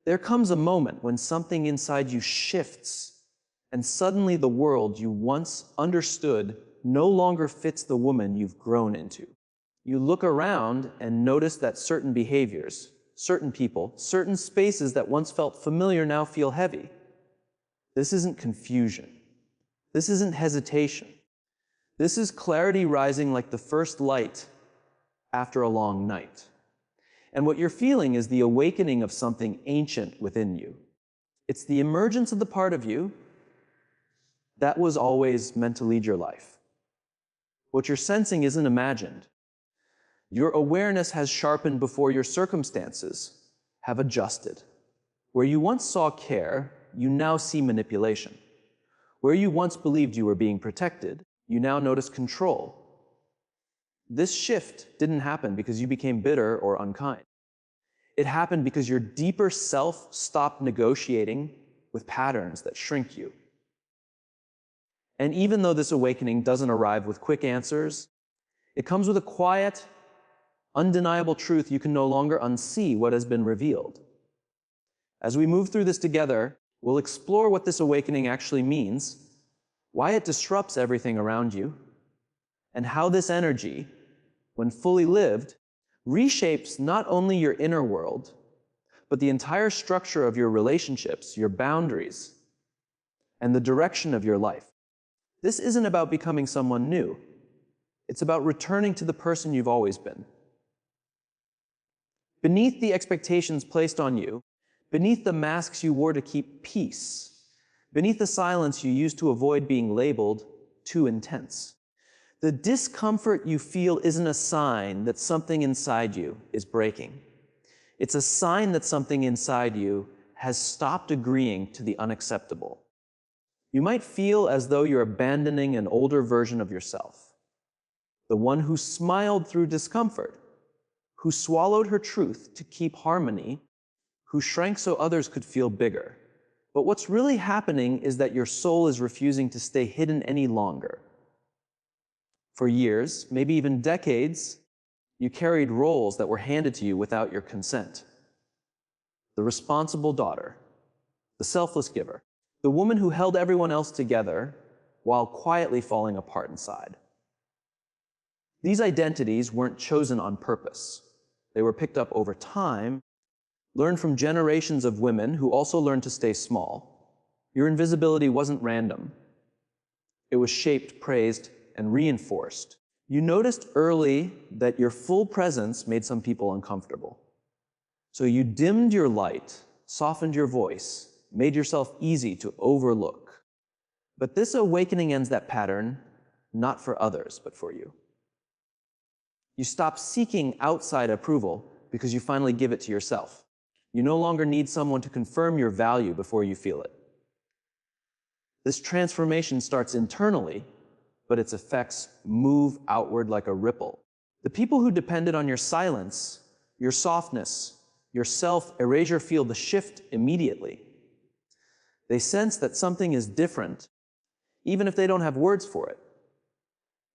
There comes a moment when something inside you shifts, and suddenly the world you once understood no longer fits the woman you've grown into. You look around and notice that certain behaviors, certain people, certain spaces that once felt familiar now feel heavy. This isn't confusion. This isn't hesitation. This is clarity rising like the first light after a long night. And what you're feeling is the awakening of something ancient within you. It's the emergence of the part of you that was always meant to lead your life. What you're sensing isn't imagined. Your awareness has sharpened before your circumstances have adjusted. Where you once saw care, you now see manipulation. Where you once believed you were being protected, you now notice control. This shift didn't happen because you became bitter or unkind. It happened because your deeper self stopped negotiating with patterns that shrink you. And even though this awakening doesn't arrive with quick answers, it comes with a quiet, undeniable truth you can no longer unsee what has been revealed. As we move through this together, we'll explore what this awakening actually means, why it disrupts everything around you, and how this energy, when fully lived, reshapes not only your inner world, but the entire structure of your relationships, your boundaries, and the direction of your life. This isn't about becoming someone new. It's about returning to the person you've always been. Beneath the expectations placed on you, beneath the masks you wore to keep peace, beneath the silence you used to avoid being labeled too intense, the discomfort you feel isn't a sign that something inside you is breaking. It's a sign that something inside you has stopped agreeing to the unacceptable. You might feel as though you're abandoning an older version of yourself, the one who smiled through discomfort, who swallowed her truth to keep harmony, who shrank so others could feel bigger. But what's really happening is that your soul is refusing to stay hidden any longer. For years, maybe even decades, you carried roles that were handed to you without your consent. The responsible daughter, the selfless giver, the woman who held everyone else together while quietly falling apart inside. These identities weren't chosen on purpose. They were picked up over time, learned from generations of women who also learned to stay small. Your invisibility wasn't random. It was shaped, praised, and reinforced. You noticed early that your full presence made some people uncomfortable. So you dimmed your light, softened your voice, made yourself easy to overlook. But this awakening ends that pattern, not for others, but for you. You stop seeking outside approval because you finally give it to yourself. You no longer need someone to confirm your value before you feel it. This transformation starts internally, but its effects move outward like a ripple. The people who depended on your silence, your softness, your self-erasure feel the shift immediately. They sense that something is different, even if they don't have words for it.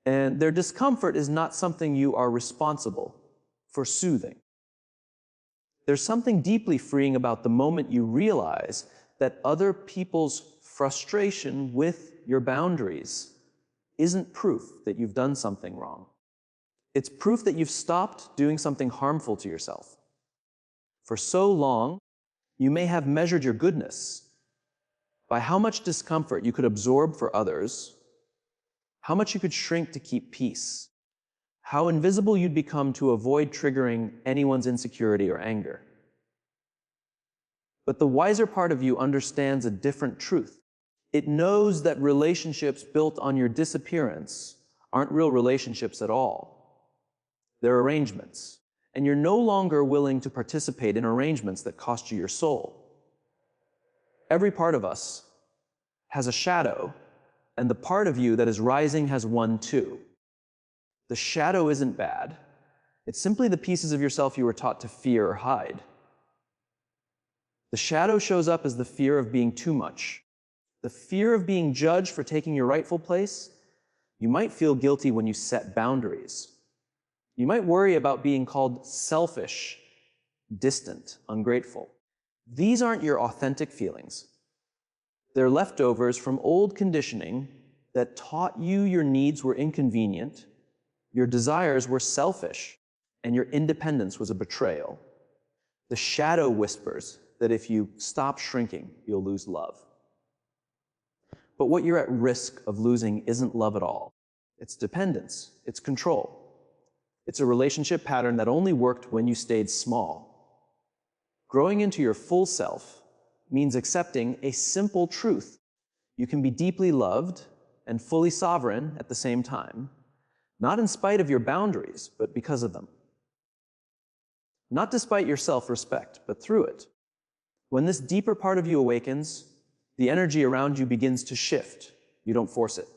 And their discomfort is not something you are responsible for soothing. There's something deeply freeing about the moment you realize that other people's frustration with your boundaries isn't proof that you've done something wrong. It's proof that you've stopped doing something harmful to yourself. For so long, you may have measured your goodness by how much discomfort you could absorb for others, how much you could shrink to keep peace, how invisible you'd become to avoid triggering anyone's insecurity or anger. But the wiser part of you understands a different truth. It knows that relationships built on your disappearance aren't real relationships at all. They're arrangements, and you're no longer willing to participate in arrangements that cost you your soul. Every part of us has a shadow, and the part of you that is rising has one too. The shadow isn't bad. It's simply the pieces of yourself you were taught to fear or hide. The shadow shows up as the fear of being too much, the fear of being judged for taking your rightful place. You might feel guilty when you set boundaries. You might worry about being called selfish, distant, ungrateful. These aren't your authentic feelings. They're leftovers from old conditioning that taught you your needs were inconvenient, your desires were selfish, and your independence was a betrayal. The shadow whispers that if you stop shrinking, you'll lose love. But what you're at risk of losing isn't love at all. It's dependence. It's control. It's a relationship pattern that only worked when you stayed small. Growing into your full self means accepting a simple truth. You can be deeply loved and fully sovereign at the same time, not in spite of your boundaries, but because of them. Not despite your self-respect, but through it. When this deeper part of you awakens, the energy around you begins to shift. You don't force it.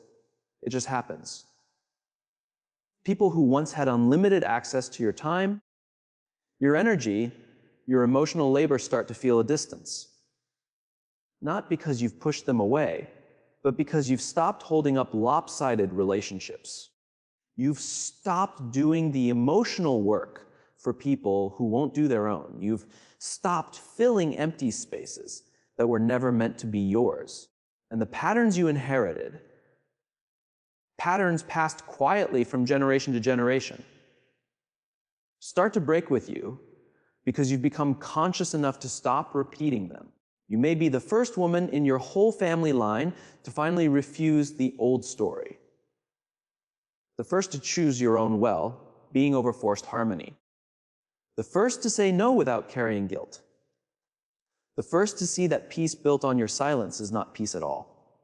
It just happens. People who once had unlimited access to your time, your energy, your emotional labor start to feel a distance. Not because you've pushed them away, but because you've stopped holding up lopsided relationships. You've stopped doing the emotional work for people who won't do their own. You've stopped filling empty spaces that were never meant to be yours. And the patterns you inherited, patterns passed quietly from generation to generation, start to break with you because you've become conscious enough to stop repeating them. You may be the first woman in your whole family line to finally refuse the old story. The first to choose your own well, being over forced harmony. The first to say no without carrying guilt. The first to see that peace built on your silence is not peace at all.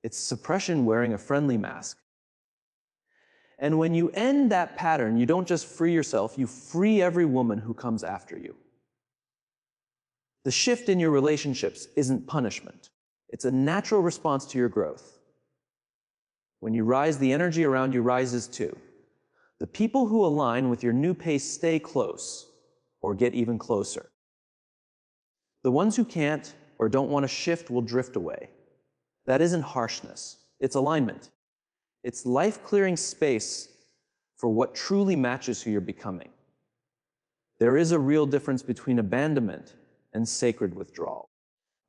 It's suppression wearing a friendly mask. And when you end that pattern, you don't just free yourself, you free every woman who comes after you. The shift in your relationships isn't punishment. It's a natural response to your growth. When you rise, the energy around you rises too. The people who align with your new pace stay close or get even closer. The ones who can't or don't want to shift will drift away. That isn't harshness. It's alignment. It's life-clearing space for what truly matches who you're becoming. There is a real difference between abandonment and sacred withdrawal.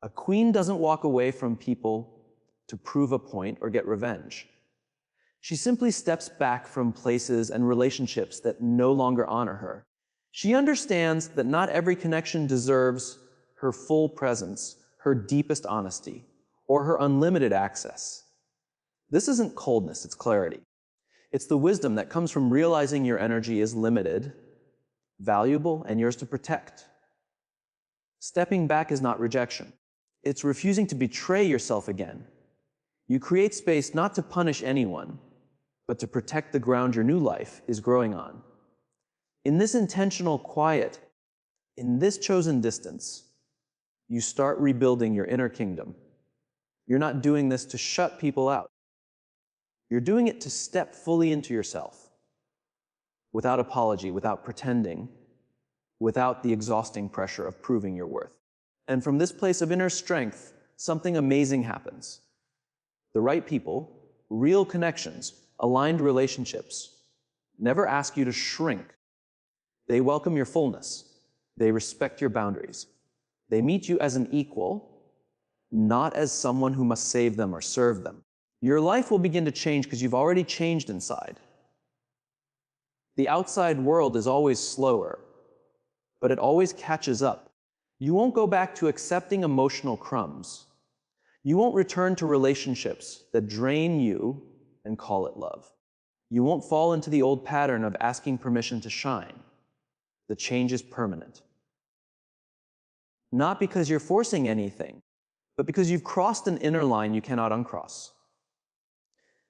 A queen doesn't walk away from people to prove a point or get revenge. She simply steps back from places and relationships that no longer honor her. She understands that not every connection deserves her full presence, her deepest honesty, or her unlimited access. This isn't coldness, it's clarity. It's the wisdom that comes from realizing your energy is limited, valuable, and yours to protect. Stepping back is not rejection. It's refusing to betray yourself again. You create space not to punish anyone, but to protect the ground your new life is growing on. In this intentional quiet, in this chosen distance, you start rebuilding your inner kingdom. You're not doing this to shut people out. You're doing it to step fully into yourself, without apology, without pretending, without the exhausting pressure of proving your worth. And from this place of inner strength, something amazing happens. The right people, real connections, aligned relationships, never ask you to shrink. They welcome your fullness. They respect your boundaries. They meet you as an equal, not as someone who must save them or serve them. Your life will begin to change because you've already changed inside. The outside world is always slower, but it always catches up. You won't go back to accepting emotional crumbs. You won't return to relationships that drain you and call it love. You won't fall into the old pattern of asking permission to shine. The change is permanent. Not because you're forcing anything, but because you've crossed an inner line you cannot uncross.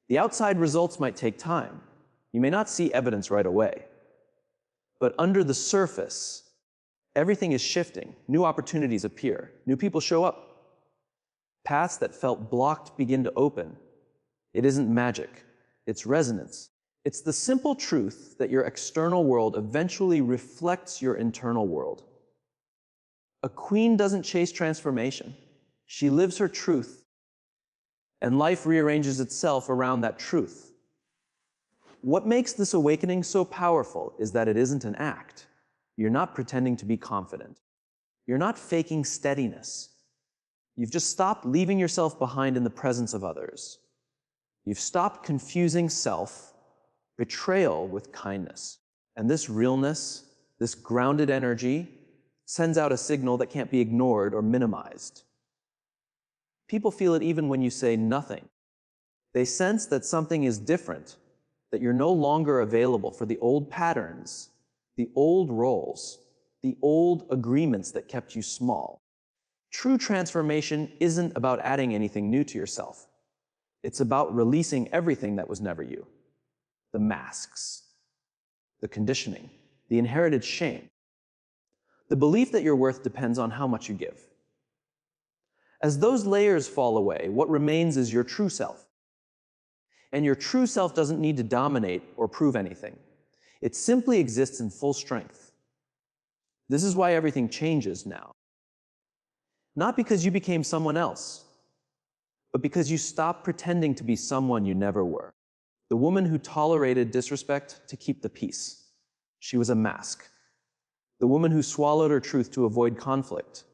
The outside results might take time. You may not see evidence right away. But under the surface, everything is shifting. New opportunities appear. New people show up. Paths that felt blocked begin to open. It isn't magic. It's resonance. It's the simple truth that your external world eventually reflects your internal world. A queen doesn't chase transformation. She lives her truth, and life rearranges itself around that truth. What makes this awakening so powerful is that it isn't an act. You're not pretending to be confident. You're not faking steadiness. You've just stopped leaving yourself behind in the presence of others. You've stopped confusing self-betrayal with kindness. And this realness, this grounded energy, sends out a signal that can't be ignored or minimized. People feel it even when you say nothing. They sense that something is different, that you're no longer available for the old patterns, the old roles, the old agreements that kept you small. True transformation isn't about adding anything new to yourself. It's about releasing everything that was never you. The masks, the conditioning, the inherited shame. The belief that your worth depends on how much you give. As those layers fall away, what remains is your true self. And your true self doesn't need to dominate or prove anything. It simply exists in full strength. This is why everything changes now. Not because you became someone else, but because you stopped pretending to be someone you never were. The woman who tolerated disrespect to keep the peace. She was a mask. The woman who swallowed her truth to avoid conflict.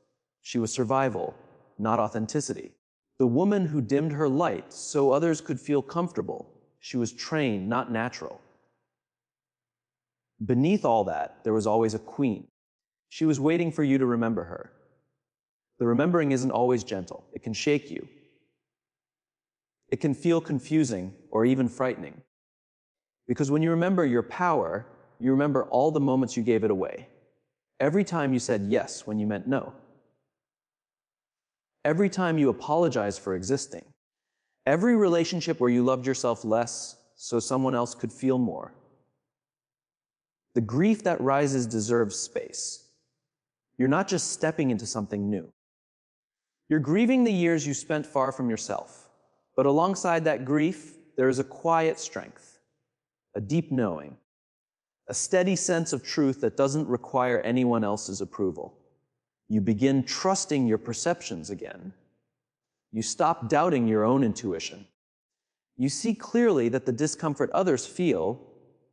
She was survival, not authenticity. The woman who dimmed her light so others could feel comfortable. She was trained, not natural. Beneath all that, there was always a queen. She was waiting for you to remember her. The remembering isn't always gentle. It can shake you. It can feel confusing or even frightening. Because when you remember your power, you remember all the moments you gave it away. Every time you said yes when you meant no. Every time you apologized for existing. Every relationship where you loved yourself less so someone else could feel more. The grief that rises deserves space. You're not just stepping into something new. You're grieving the years you spent far from yourself. But alongside that grief, there is a quiet strength, a deep knowing, a steady sense of truth that doesn't require anyone else's approval. You begin trusting your perceptions again. You stop doubting your own intuition. You see clearly that the discomfort others feel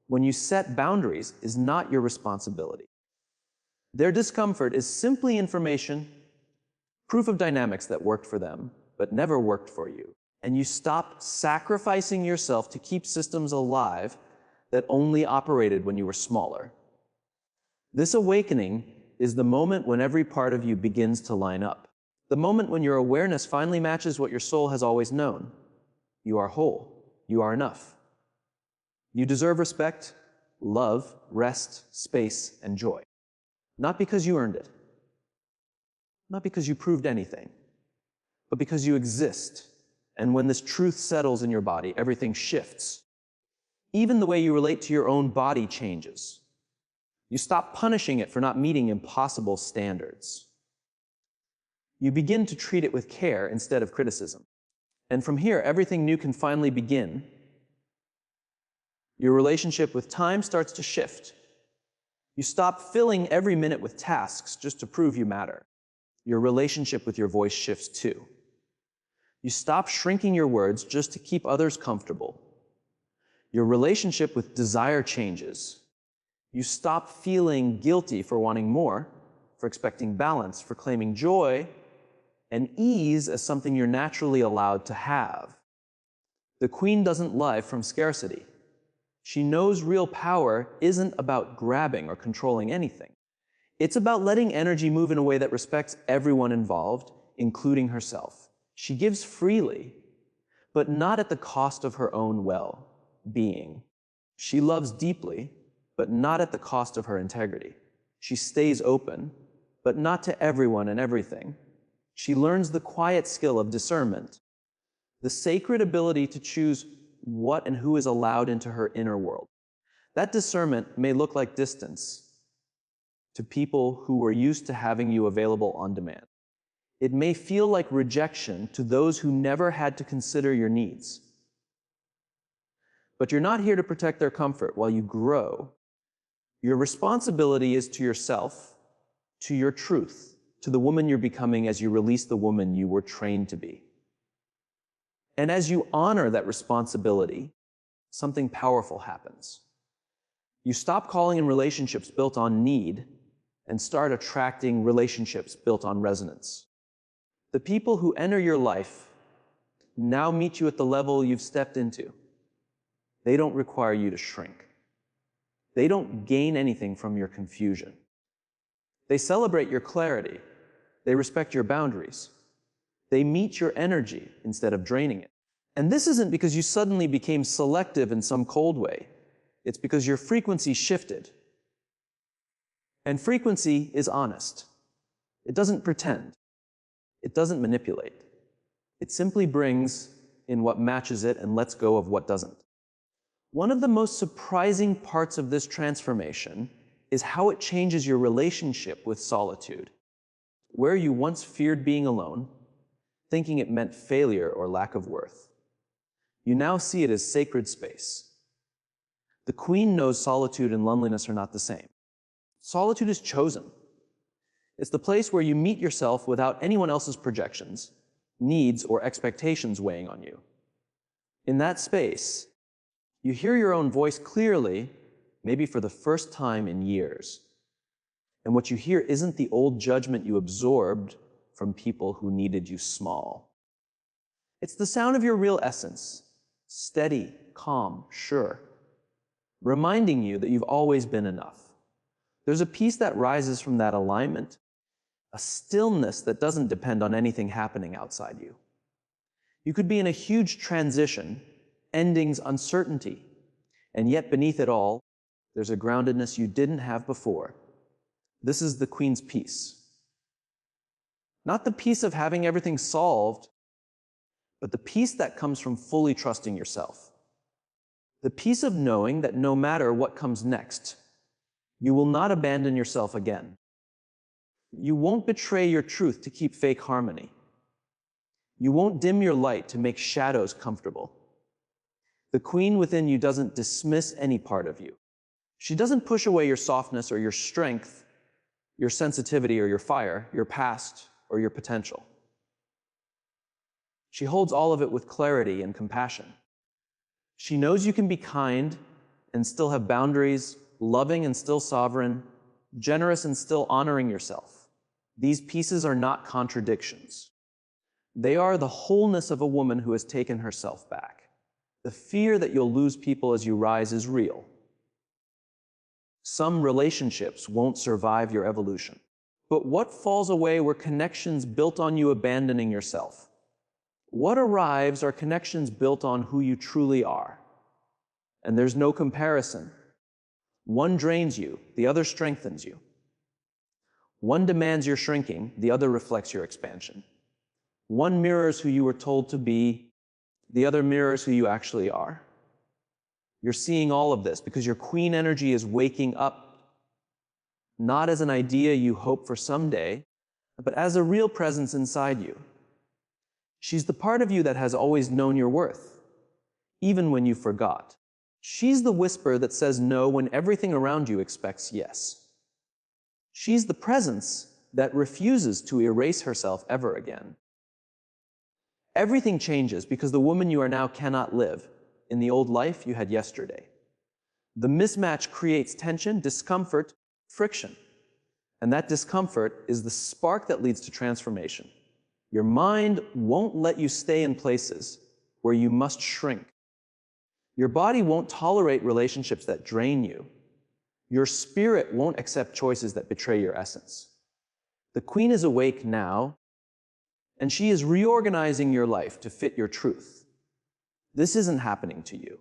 when you set boundaries is not your responsibility. Their discomfort is simply information, proof of dynamics that worked for them, but never worked for you. And you stopped sacrificing yourself to keep systems alive that only operated when you were smaller. This awakening is the moment when every part of you begins to line up. The moment when your awareness finally matches what your soul has always known. You are whole. You are enough. You deserve respect, love, rest, space, and joy. Not because you earned it. Not because you proved anything. But because you exist. And when this truth settles in your body, everything shifts. Even the way you relate to your own body changes. You stop punishing it for not meeting impossible standards. You begin to treat it with care instead of criticism. And from here, everything new can finally begin. Your relationship with time starts to shift. You stop filling every minute with tasks just to prove you matter. Your relationship with your voice shifts too. You stop shrinking your words just to keep others comfortable. Your relationship with desire changes. You stop feeling guilty for wanting more, for expecting balance, for claiming joy, and ease as something you're naturally allowed to have. The queen doesn't live from scarcity. She knows real power isn't about grabbing or controlling anything. It's about letting energy move in a way that respects everyone involved, including herself. She gives freely, but not at the cost of her own well-being. She loves deeply, but not at the cost of her integrity. She stays open, but not to everyone and everything. She learns the quiet skill of discernment, the sacred ability to choose what and who is allowed into her inner world. That discernment may look like distance to people who were used to having you available on demand. It may feel like rejection to those who never had to consider your needs. But you're not here to protect their comfort while you grow. Your responsibility is to yourself, to your truth, to the woman you're becoming as you release the woman you were trained to be. And as you honor that responsibility, something powerful happens. You stop calling in relationships built on need and start attracting relationships built on resonance. The people who enter your life now meet you at the level you've stepped into. They don't require you to shrink. They don't gain anything from your confusion. They celebrate your clarity. They respect your boundaries. They meet your energy instead of draining it. And this isn't because you suddenly became selective in some cold way. It's because your frequency shifted. And frequency is honest. It doesn't pretend. It doesn't manipulate. It simply brings in what matches it and lets go of what doesn't. One of the most surprising parts of this transformation is how it changes your relationship with solitude. Where you once feared being alone, thinking it meant failure or lack of worth, you now see it as sacred space. The Queen knows solitude and loneliness are not the same. Solitude is chosen. It's the place where you meet yourself without anyone else's projections, needs, or expectations weighing on you. In that space, you hear your own voice clearly, maybe for the first time in years. And what you hear isn't the old judgment you absorbed from people who needed you small. It's the sound of your real essence, steady, calm, sure, reminding you that you've always been enough. There's a peace that rises from that alignment, a stillness that doesn't depend on anything happening outside you. You could be in a huge transition, endings, uncertainty, and yet beneath it all, there's a groundedness you didn't have before. This is the Queen's peace. Not the peace of having everything solved, but the peace that comes from fully trusting yourself. The peace of knowing that no matter what comes next, you will not abandon yourself again. You won't betray your truth to keep fake harmony. You won't dim your light to make shadows comfortable. The Queen within you doesn't dismiss any part of you. She doesn't push away your softness or your strength, your sensitivity or your fire, your past or your potential. She holds all of it with clarity and compassion. She knows you can be kind and still have boundaries, loving and still sovereign, generous and still honoring yourself. These pieces are not contradictions. They are the wholeness of a woman who has taken herself back. The fear that you'll lose people as you rise is real. Some relationships won't survive your evolution. But what falls away were connections built on you abandoning yourself. What arrives are connections built on who you truly are. And there's no comparison. One drains you, the other strengthens you. One demands your shrinking, the other reflects your expansion. One mirrors who you were told to be, the other mirrors who you actually are. You're seeing all of this because your Queen energy is waking up, not as an idea you hope for someday, but as a real presence inside you. She's the part of you that has always known your worth, even when you forgot. She's the whisper that says no when everything around you expects yes. She's the presence that refuses to erase herself ever again. Everything changes because the woman you are now cannot live in the old life you had yesterday. The mismatch creates tension, discomfort, friction. And that discomfort is the spark that leads to transformation. Your mind won't let you stay in places where you must shrink. Your body won't tolerate relationships that drain you. Your spirit won't accept choices that betray your essence. The Queen is awake now, and she is reorganizing your life to fit your truth. This isn't happening to you.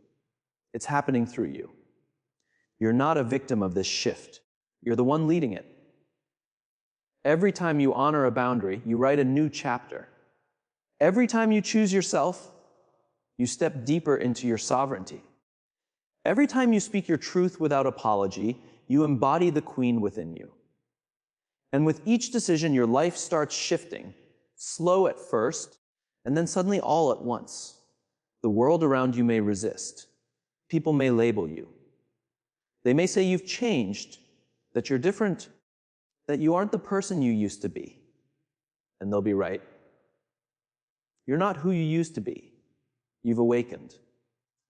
It's happening through you. You're not a victim of this shift. You're the one leading it. Every time you honor a boundary, you write a new chapter. Every time you choose yourself, you step deeper into your sovereignty. Every time you speak your truth without apology, you embody the Queen within you. And with each decision, your life starts shifting, slow at first, and then suddenly all at once. The world around you may resist. People may label you. They may say you've changed, that you're different, that you aren't the person you used to be. And they'll be right. You're not who you used to be. You've awakened.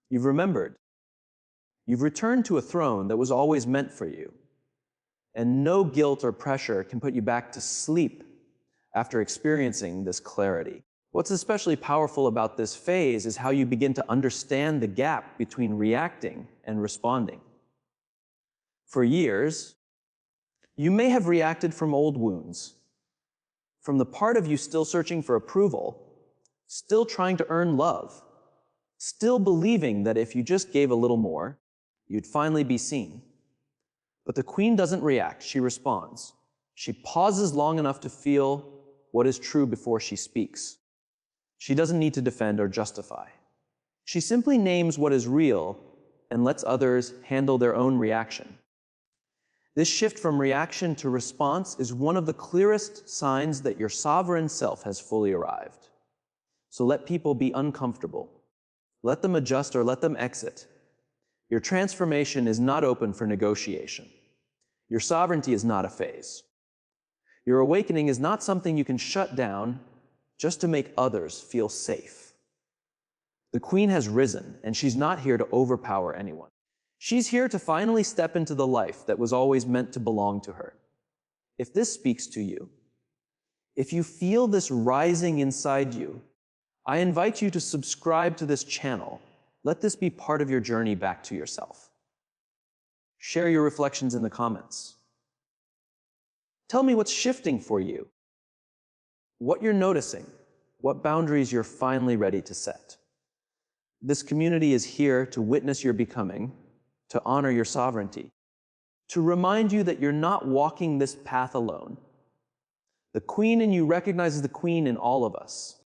You've remembered. You've returned to a throne that was always meant for you. and no guilt or pressure can put you back to sleep after experiencing this clarity. What's especially powerful about this phase is how you begin to understand the gap between reacting and responding. For years, you may have reacted from old wounds, from the part of you still searching for approval, still trying to earn love, still believing that if you just gave a little more, you'd finally be seen. But the queen doesn't react, she responds. She pauses long enough to feel what is true before she speaks. She doesn't need to defend or justify. She simply names what is real and lets others handle their own reaction. This shift from reaction to response is one of the clearest signs that your sovereign self has fully arrived. So let people be uncomfortable. Let them adjust or let them exit. Your transformation is not open for negotiation. Your sovereignty is not a phase. Your awakening is not something you can shut down just to make others feel safe. The queen has risen, and she's not here to overpower anyone. She's here to finally step into the life that was always meant to belong to her. If this speaks to you, if you feel this rising inside you, I invite you to subscribe to this channel. Let this be part of your journey back to yourself. Share your reflections in the comments. Tell me what's shifting for you, what you're noticing, what boundaries you're finally ready to set. This community is here to witness your becoming, to honor your sovereignty, to remind you that you're not walking this path alone. The queen in you recognizes the queen in all of us.